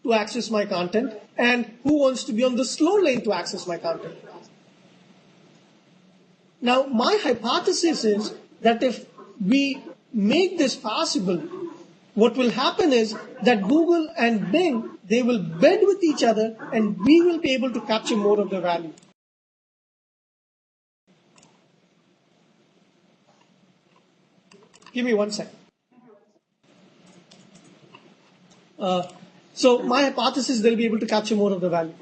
to access my content and who wants to be on the slow lane to access my content. Now, my hypothesis is that if we make this possible, what will happen is that Google and Bing, they will bed with each other and we will be able to capture more of the value. Give me 1 second. So my hypothesis, they'll be able to capture more of the value.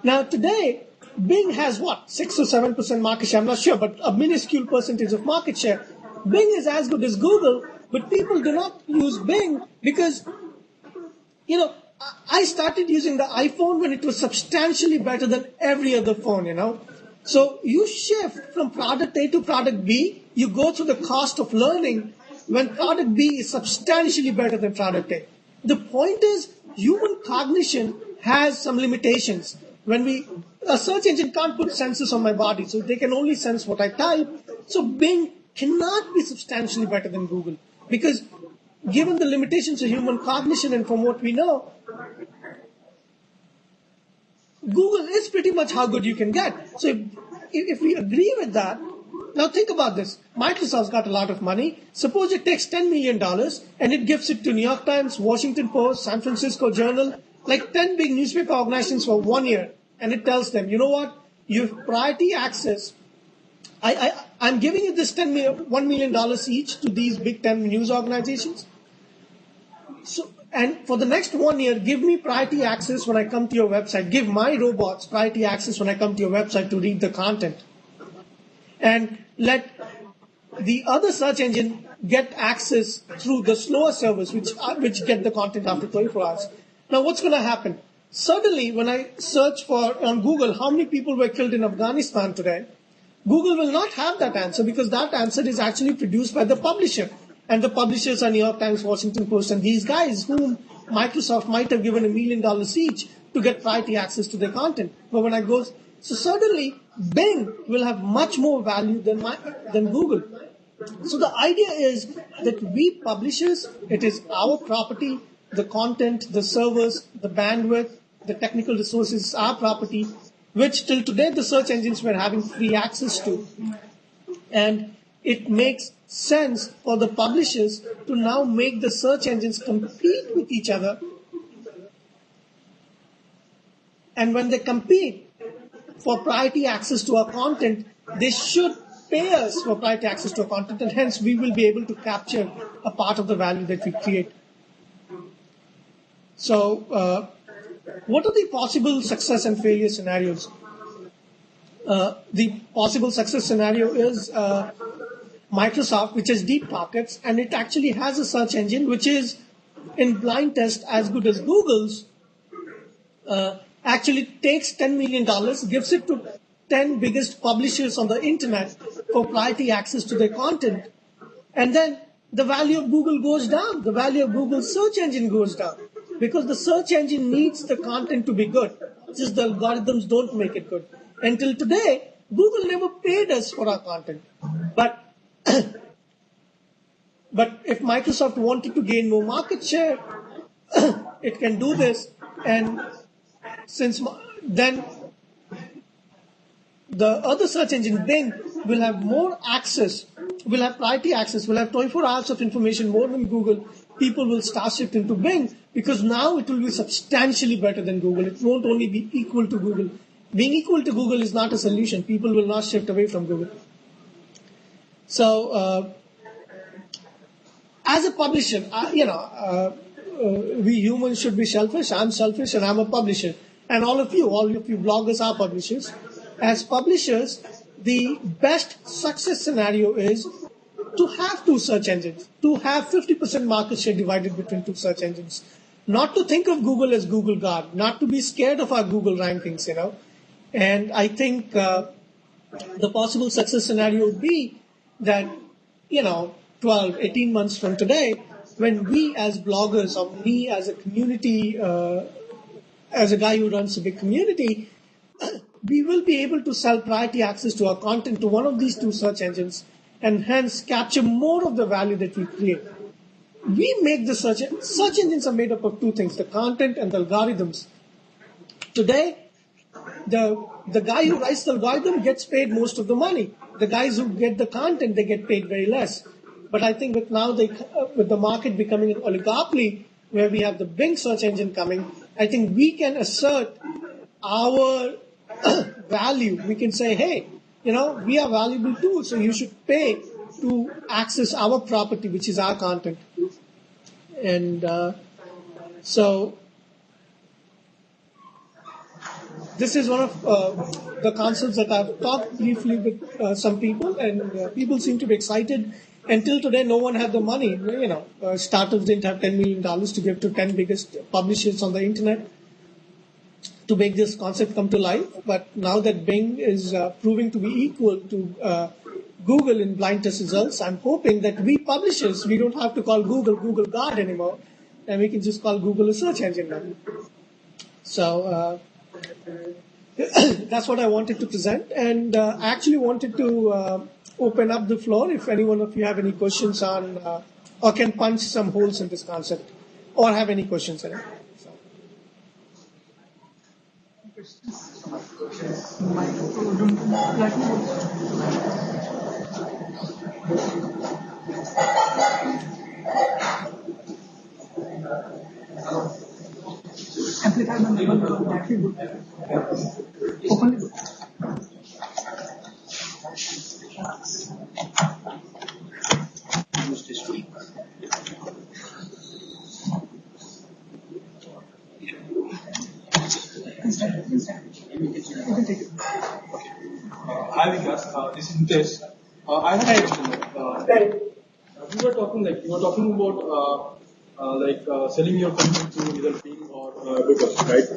Now today, Bing has what, 6 or 7% market share, I'm not sure, but a minuscule percentage of market share. Bing is as good as Google, but people do not use Bing because, I started using the iPhone when it was substantially better than every other phone, So you shift from product A to product B, you go through the cost of learning when product B is substantially better than product A. The point is, human cognition has some limitations. A search engine can't put sensors on my body, so they can only sense what I type. So Bing cannot be substantially better than Google because given the limitations of human cognition and from what we know, Google is pretty much how good you can get. So if we agree with that, now think about this. Microsoft's got a lot of money. Suppose it takes $10 million and it gives it to New York Times, Washington Post, San Francisco Journal, like 10 big newspaper organizations for 1 year. And it tells them, you know what? You have priority access. I'm giving you this $1 million each to these big 10 news organizations. And for the next 1 year, give me priority access when I come to your website. Give my robots priority access when I come to your website to read the content. And let the other search engine get access through the slower servers, which get the content after 24 hours. Now, what's going to happen? Suddenly, when I search on Google how many people were killed in Afghanistan today, Google will not have that answer because that answer is actually produced by the publisher. And the publishers are New York Times, Washington Post, and these guys whom Microsoft might have given $1 million each to get priority access to their content. But when I go, so suddenly Bing will have much more value than Google. So the idea is that we publishers, it is our property, the content, the servers, the bandwidth, the technical resources, our property, which till today the search engines were having free access to. And it makes sense for the publishers to now make the search engines compete with each other. And when they compete for priority access to our content, they should pay us for priority access to our content, and hence we will be able to capture a part of the value that we create. So, what are the possible success and failure scenarios? The possible success scenario is Microsoft, which has deep pockets, and it actually has a search engine which is in blind test as good as Google's, actually takes $10 million, gives it to 10 biggest publishers on the internet for priority access to their content, and then the value of Google goes down. The value of Google's search engine goes down because the search engine needs the content to be good. Just the algorithms don't make it good. Until today, Google never paid us for our content. But if Microsoft wanted to gain more market share, it can do this. And since then the other search engine, Bing, will have more access, will have priority access, will have 24 hours of information more than Google. People will start shifting to Bing because now it will be substantially better than Google. It won't only be equal to Google. Being equal to Google is not a solution. People will not shift away from Google. So, as a publisher, we humans should be selfish. I'm selfish and I'm a publisher. And all of you bloggers are publishers. As publishers, the best success scenario is to have two search engines, to have 50% market share divided between two search engines. Not to think of Google as Google God, not to be scared of our Google rankings, And I think the possible success scenario would be that, 12, 18 months from today, when we as bloggers or me as a community, as a guy who runs a big community, we will be able to sell priority access to our content to one of these two search engines and hence capture more of the value that we create. we make the search engines are made up of two things, the content and the algorithms. Today, the guy who writes the algorithm gets paid most of the money. The guys who get the content, they get paid very less. But I think with the market becoming an oligopoly, where we have the Bing search engine coming, I think we can assert our value. We can say, hey, we are valuable too, so you should pay to access our property, which is our content. And so this is one of the concepts that I've talked briefly with some people, and people seem to be excited. Until today, no one had the money. Startups didn't have $10 million to give to 10 biggest publishers on the internet to make this concept come to life. But now that Bing is proving to be equal to Google in blind test results, I'm hoping that we publishers, we don't have to call Google God anymore, and we can just call Google a search engine now. So that's what I wanted to present, and I actually wanted to open up the floor if any one of you have any questions on, or can punch some holes in this concept, or have any questions in it. Hi Vikas, this is Nitesh. I have a question. You were talking about selling your content to either Bing or Google, right?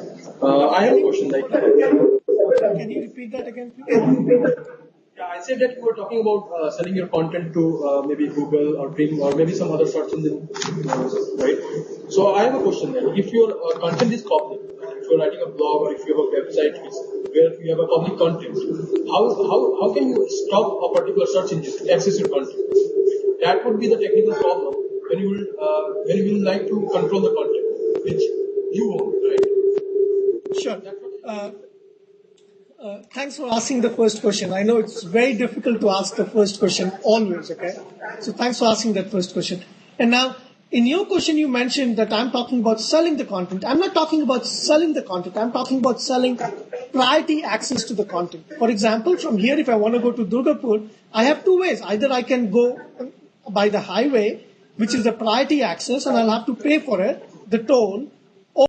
I have a question. Can you repeat that again, please? Yeah, I said that you were talking about selling your content to maybe Google or Bing or maybe some other search engine, right? So I have a question then. If your content is public, if you're writing a blog or if you have a website where you have a public content, how can you stop a particular search engine to access your content? That would be the technical problem when you will like to control the content which you own, right? Sure. Thanks for asking the first question. I know it's very difficult to ask the first question always, okay? So thanks for asking that first question. And now, in your question, you mentioned that I'm talking about selling the content. I'm not talking about selling the content. I'm talking about selling priority access to the content. For example, from here, if I want to go to Durgapur, I have two ways. Either I can go by the highway, which is the priority access, and I'll have to pay for it, the toll,